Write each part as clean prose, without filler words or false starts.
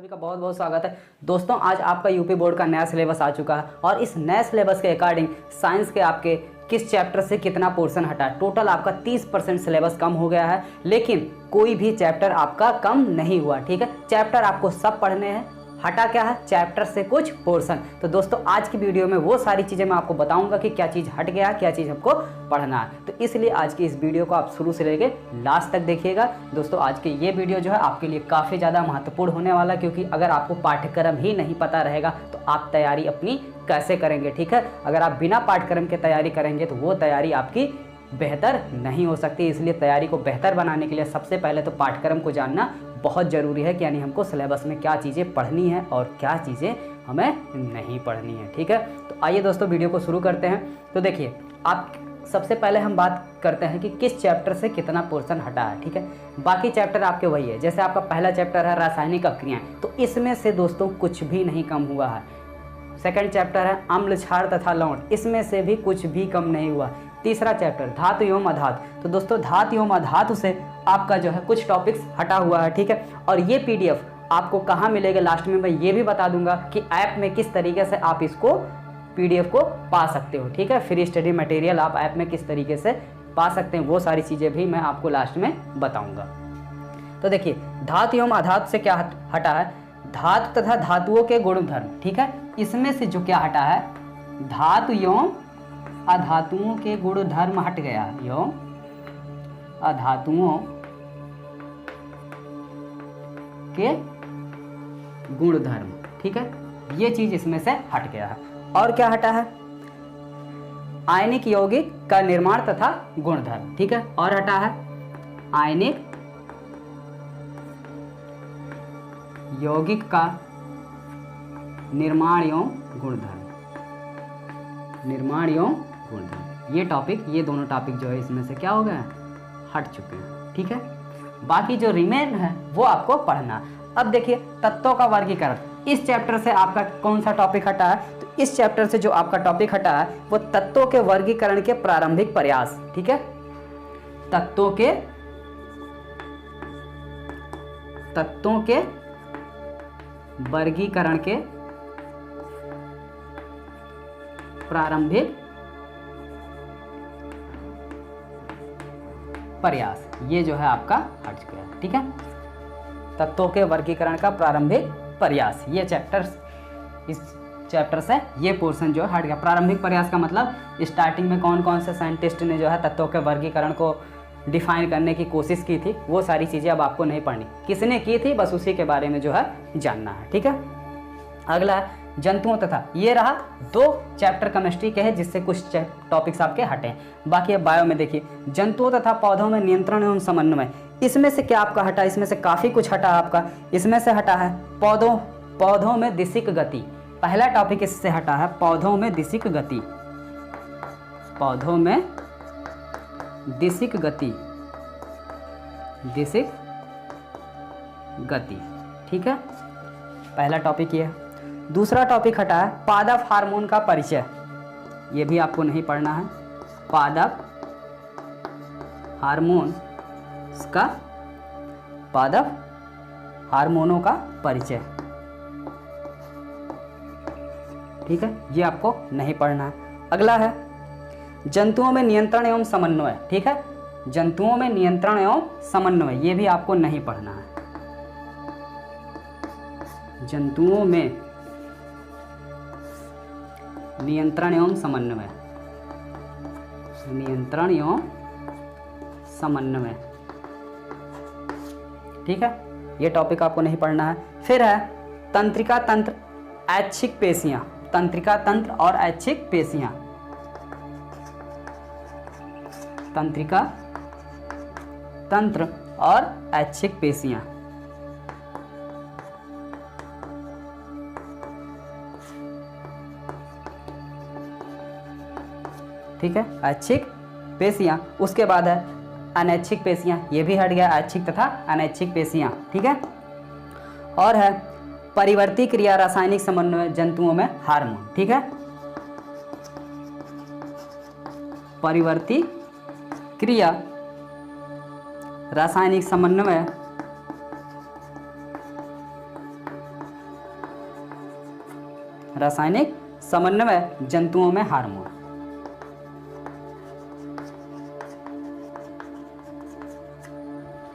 सभी का बहुत बहुत स्वागत है दोस्तों। आज आपका यूपी बोर्ड का नया सिलेबस आ चुका है और इस नए सिलेबस के अकॉर्डिंग साइंस के आपके किस चैप्टर से कितना पोर्शन हटा है। टोटल आपका 30% सिलेबस कम हो गया है, लेकिन कोई भी चैप्टर आपका कम नहीं हुआ। ठीक है, चैप्टर आपको सब पढ़ने हैं, हटा क्या है चैप्टर से कुछ पोर्शन। तो दोस्तों आज की वीडियो में वो सारी चीज़ें मैं आपको बताऊंगा कि क्या चीज़ हट गया, क्या चीज़ हमको पढ़ना है। तो इसलिए आज की इस वीडियो को आप शुरू से लेके लास्ट तक देखिएगा। दोस्तों आज की ये वीडियो जो है आपके लिए काफ़ी ज़्यादा महत्वपूर्ण होने वाला है, क्योंकि अगर आपको पाठ्यक्रम ही नहीं पता रहेगा तो आप तैयारी अपनी कैसे करेंगे। ठीक है, अगर आप बिना पाठ्यक्रम के तैयारी करेंगे तो वो तैयारी आपकी बेहतर नहीं हो सकती। इसलिए तैयारी को बेहतर बनाने के लिए सबसे पहले तो पाठ्यक्रम को जानना बहुत ज़रूरी है कि यानी हमको सिलेबस में क्या चीज़ें पढ़नी है और क्या चीज़ें हमें नहीं पढ़नी है। ठीक है, तो आइए दोस्तों वीडियो को शुरू करते हैं। तो देखिए, आप सबसे पहले हम बात करते हैं कि किस चैप्टर से कितना पोर्शन हटा है। ठीक है, बाकी चैप्टर आपके वही है। जैसे आपका पहला चैप्टर है रासायनिक अभिक्रियाएं, तो इसमें से दोस्तों कुछ भी नहीं कम हुआ है। सेकंड चैप्टर है अम्ल क्षार तथा लवण, इसमें से भी कुछ भी कम नहीं हुआ। तीसरा चैप्टर धातु एवं अधातु, तो दोस्तों धातु एवं अधातु से आपका जो है कुछ टॉपिक्स हटा हुआ है। ठीक है, और ये पीडीएफ आपको कहाँ मिलेगा लास्ट में मैं ये भी बता दूंगा कि ऐप में किस तरीके से आप इसको पीडीएफ को पा सकते हो। ठीक है, फ्री स्टडी मटेरियल आप ऐप में किस तरीके से पा सकते हैं वो सारी चीज़ें भी मैं आपको लास्ट में बताऊँगा। तो देखिए, धातु एवं अधातु से क्या हटा है, धातु तथा धातुओं के गुणधर्म। ठीक है, इसमें से जो क्या हटा है धातु एवं अधातुओं के गुणधर्म हट गया, एवं अधातुओं के गुणधर्म। ठीक है, ये चीज इसमें से हट गया है। और क्या हटा है आयनिक यौगिक का निर्माण तथा गुणधर्म। ठीक है, और हटा है आयनिक यौगिक का निर्माण एवं गुणधर्म, निर्माण एवं गुणधर्म। ये टॉपिक, ये दोनों टॉपिक जो है इसमें से क्या हो गए हैं हट चुके हैं। ठीक है, बाकी जो रिमेन है वो आपको पढ़ना। अब देखिए तत्वों का वर्गीकरण, इस चैप्टर से आपका कौन सा टॉपिक हटा है, तो इस चैप्टर से जो आपका टॉपिक हटा है वो तत्वों के वर्गीकरण के प्रारंभिक प्रयास। ठीक है, तत्वों के वर्गीकरण के प्रारंभिक प्रयास, ये जो है आपका हट चुका है। ठीक है, तत्वों के वर्गीकरण का प्रारंभिक प्रयास, ये चैप्टर, इस चैप्टर से ये पोर्शन जो है हट गया। प्रारंभिक प्रयास का मतलब स्टार्टिंग में कौन कौन से साइंटिस्ट ने जो है तत्वों के वर्गीकरण को डिफाइन करने की कोशिश की थी, वो सारी चीज़ें अब आपको नहीं पढ़नी, किसने की थी बस उसी के बारे में जो है जानना है। ठीक है, अगला है जंतुओं तथा, ये रहा 2 चैप्टर केमिस्ट्री के हैं जिससे कुछ टॉपिक्स आपके हटे हैं। बाकी अब बायो में देखिए जंतुओं तथा पौधों में नियंत्रण एवं समन्वय, इसमें से क्या आपका हटा, इसमें से काफ़ी कुछ हटा आपका। इसमें से हटा है पौधों में दिशिक गति, पहला टॉपिक इससे हटा है पौधों में दिशिक गति, पौधों में दिशिक गति, दिशिक गति। ठीक है, पहला टॉपिक ये है। दूसरा टॉपिक हटा है पादप हार्मोन का परिचय, ये भी आपको नहीं पढ़ना है। पादप हार्मोन का, पादप हार्मोनों का परिचय। ठीक है, ये आपको नहीं पढ़ना है। अगला है जंतुओं में नियंत्रण एवं समन्वय। ठीक है, जंतुओं में नियंत्रण एवं समन्वय, ये भी आपको नहीं पढ़ना है। जंतुओं में नियंत्रण एवं समन्वय, नियंत्रण एवं समन्वय। ठीक है, ये टॉपिक आपको नहीं पढ़ना है। फिर है तंत्रिका तंत्र, ऐच्छिक पेशियां, तंत्रिका तंत्र और ऐच्छिक पेशियां, तंत्रिका तंत्र और ऐच्छिक पेशियां। ठीक है, ऐच्छिक पेशियां। उसके बाद है अनैच्छिक पेशियां, ये भी हट गया, ऐच्छिक तथा अनैच्छिक पेशियां। ठीक है, और है परिवर्ती क्रिया रासायनिक समन्वय जंतुओं में हार्मोन। ठीक है, परिवर्ती क्रिया रासायनिक समन्वय रासायनिक समन्वय जंतुओं में हार्मोन।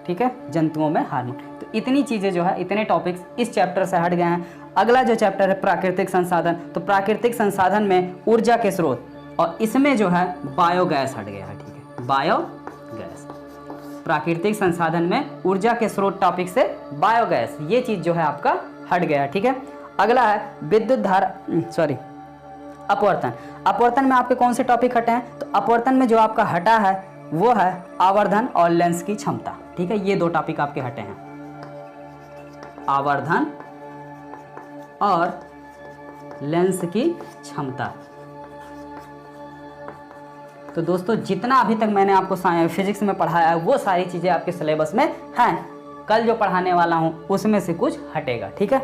ठीक है, जंतुओं में हार्मोन। तो इतनी चीजें जो है, इतने टॉपिक्स इस चैप्टर से हट गए हैं। अगला जो चैप्टर है प्राकृतिक संसाधन, तो प्राकृतिक संसाधन में ऊर्जा के स्रोत, और इसमें जो है बायोगैस हट गया है। ठीक है, बायोगैस, प्राकृतिक संसाधन में ऊर्जा के स्रोत टॉपिक से बायोगैस, ये चीज जो है आपका हट गया है। ठीक है, अगला है विद्युत धारा, अपवर्तन। अपवर्तन में आपके कौन से टॉपिक हटे हैं? तो अपवर्तन में जो आपका हटा है वो है आवर्धन और लेंस की क्षमता। ठीक है, ये दो टॉपिक आपके हटे हैं, आवर्धन और लेंस की क्षमता। तो दोस्तों जितना अभी तक मैंने आपको फिजिक्स में पढ़ाया है वो सारी चीजें आपके सिलेबस में हैं। कल जो पढ़ाने वाला हूं उसमें से कुछ हटेगा। ठीक है,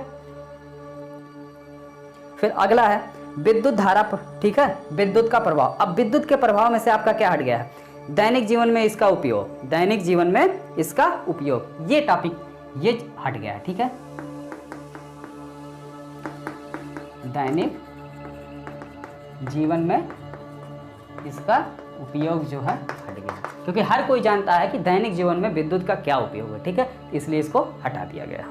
फिर अगला है विद्युत धारा। ठीक है, विद्युत का प्रभाव। अब विद्युत के प्रभाव में से आपका क्या हट गया है? दैनिक जीवन में इसका उपयोग, दैनिक जीवन में इसका उपयोग, ये टॉपिक ये हट गया है। ठीक है, दैनिक जीवन में इसका उपयोग जो है हट गया, क्योंकि हर कोई जानता है कि दैनिक जीवन में विद्युत का क्या उपयोग है। ठीक है, इसलिए इसको हटा दिया गया।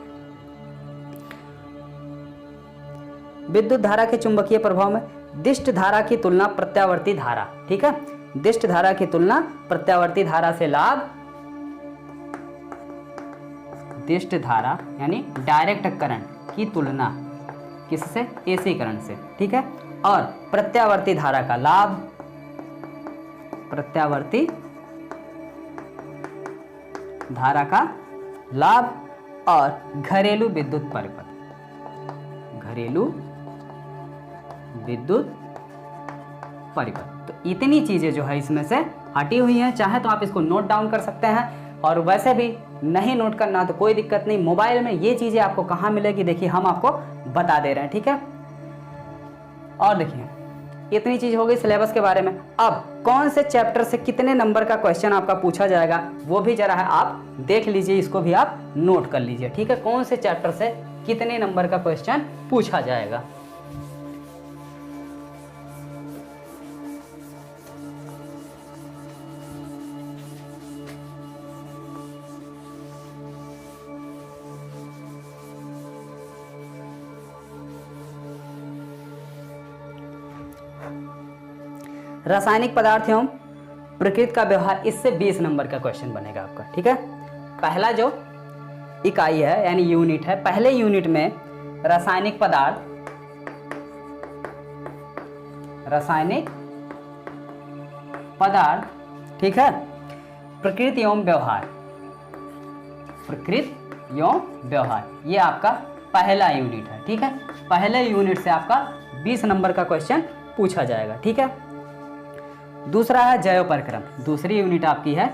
विद्युत धारा के चुंबकीय प्रभाव में दिष्ट धारा की तुलना प्रत्यावर्ती धारा। ठीक है, दिष्ट धारा की तुलना प्रत्यावर्ती धारा से लाभ, दिष्ट धारा यानी डायरेक्ट करंट की तुलना किससे? एसी करंट से। ठीक है, और प्रत्यावर्ती धारा का लाभ, प्रत्यावर्ती धारा का लाभ, और घरेलू विद्युत परिपथ, घरेलू विद्युत परिपथ। तो इतनी चीजें जो है इसमें से हटी हुई हैं। चाहे तो आप इसको नोट डाउन कर सकते हैं, और वैसे भी नहीं नोट करना तो कोई दिक्कत नहीं, मोबाइल में ये चीजें आपको कहाँ मिलेगी, देखिए हम आपको बता दे रहे हैं। ठीक है, और देखिए इतनी चीज हो गई सिलेबस के बारे में। अब कौन से चैप्टर से कितने नंबर का क्वेश्चन आपका पूछा जाएगा वो भी जरा है आप देख लीजिए, इसको भी आप नोट कर लीजिए। ठीक है, कौन से चैप्टर से कितने नंबर का क्वेश्चन पूछा जाएगा। रासायनिक पदार्थ एवं प्रकृति का व्यवहार, इससे 20 नंबर का क्वेश्चन बनेगा आपका। ठीक है, पहला जो इकाई है यानी यूनिट है, पहले यूनिट में रासायनिक पदार्थ, रासायनिक पदार्थ, ठीक है, प्रकृति एवं व्यवहार, प्रकृति एवं व्यवहार, ये आपका पहला यूनिट है। ठीक है, पहले यूनिट से आपका 20 नंबर का क्वेश्चन पूछा जाएगा। ठीक है, दूसरा है जैव प्रक्रम, दूसरी यूनिट आपकी है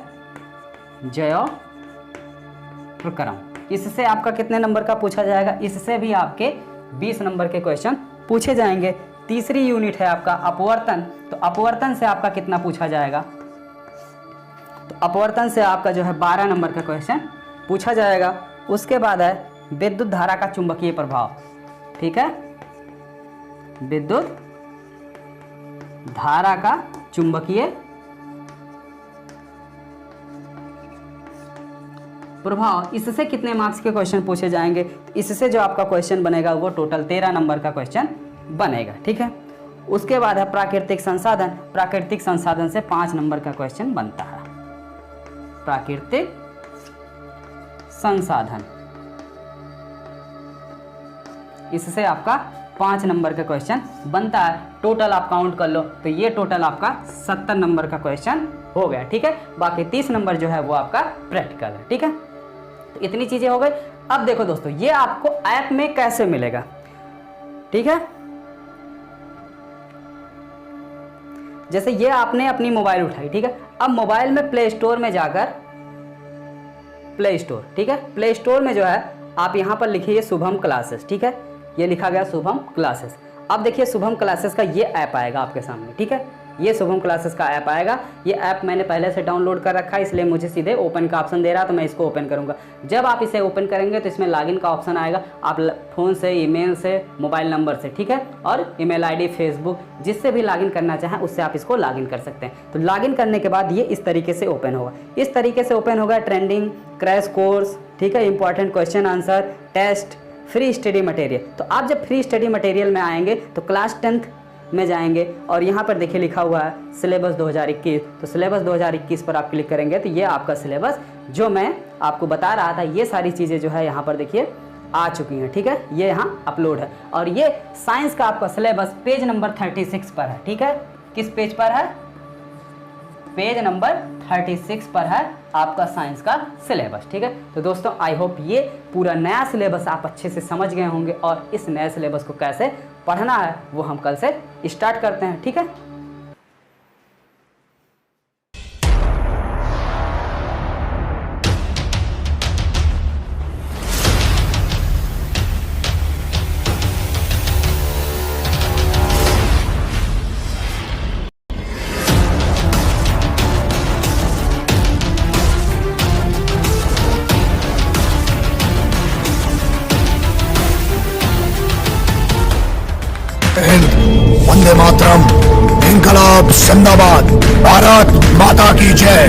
जैव प्रक्रम, इससे आपका कितने नंबर का पूछा जाएगा? इससे भी आपके 20 नंबर के क्वेश्चन पूछे जाएंगे। तीसरी यूनिट है आपका अपवर्तन, तो अपवर्तन से आपका कितना पूछा जाएगा? तो अपवर्तन से आपका जो है 12 नंबर का क्वेश्चन पूछा जाएगा। उसके बाद है विद्युत धारा का चुंबकीय प्रभाव। ठीक है, विद्युत धारा का चुंबकीय प्रभाव, इससे कितने मार्क्स के क्वेश्चन पूछे जाएंगे? इससे जो आपका क्वेश्चन बनेगा वो टोटल 13 नंबर का क्वेश्चन बनेगा। ठीक है, उसके बाद है प्राकृतिक संसाधन, प्राकृतिक संसाधन से 5 नंबर का क्वेश्चन बनता है। प्राकृतिक संसाधन, इससे आपका 5 नंबर का क्वेश्चन बनता है। टोटल आप काउंट कर लो तो ये टोटल आपका 70 नंबर का क्वेश्चन हो गया। ठीक है, बाकी 30 नंबर जो है वो आपका प्रैक्टिकल है। ठीक है, तो इतनी चीजें हो गई। अब देखो दोस्तों, ये आपको ऐप में कैसे मिलेगा? ठीक है, जैसे ये आपने अपनी मोबाइल उठाई, ठीक है, अब मोबाइल में प्ले स्टोर में जाकर, प्ले स्टोर, ठीक है, प्ले स्टोर में जो है आप यहां पर लिखिए शुभम क्लासेस। ठीक है, ये लिखा गया शुभम क्लासेस। अब देखिए शुभम क्लासेस का ये ऐप आएगा आपके सामने। ठीक है, ये शुभम क्लासेस का ऐप आएगा। ये ऐप मैंने पहले से डाउनलोड कर रखा है, इसलिए मुझे सीधे ओपन का ऑप्शन दे रहा है, तो मैं इसको ओपन करूँगा। जब आप इसे ओपन करेंगे तो इसमें लॉगिन का ऑप्शन आएगा। आप फ़ोन से, ईमेल से, मोबाइल नंबर से, ठीक है, और ईमेल आईडी, फेसबुक, जिससे भी लॉगिन करना चाहें उससे आप इसको लॉगिन कर सकते हैं। तो लॉगिन करने के बाद ये इस तरीके से ओपन होगा। इस तरीके से ओपन होगा। ट्रेंडिंग, क्रैश कोर्स, ठीक है, important question answer, test, free study material. तो आप जब फ्री स्टडी मटेरियल में आएंगे तो क्लास 10th में जाएंगे और यहाँ पर देखिए लिखा हुआ है सिलेबस 2021। तो सिलेबस 2021 पर आप क्लिक करेंगे तो ये आपका सिलेबस जो मैं आपको बता रहा था, ये सारी चीज़ें जो है यहाँ पर देखिए आ चुकी हैं, ठीक है, ये यहाँ अपलोड है। और ये साइंस का आपका सिलेबस पेज नंबर 36 पर है, ठीक है। किस पेज पर है? पेज नंबर 36 पर है आपका साइंस का सिलेबस, ठीक है। तो दोस्तों आई होप ये पूरा नया सिलेबस आप अच्छे से समझ गए होंगे और इस नए सिलेबस को कैसे पढ़ना है वो हम कल से स्टार्ट करते हैं, ठीक है। वंदे मातरम, इनकलाब जिंदाबाद, भारत माता की जय।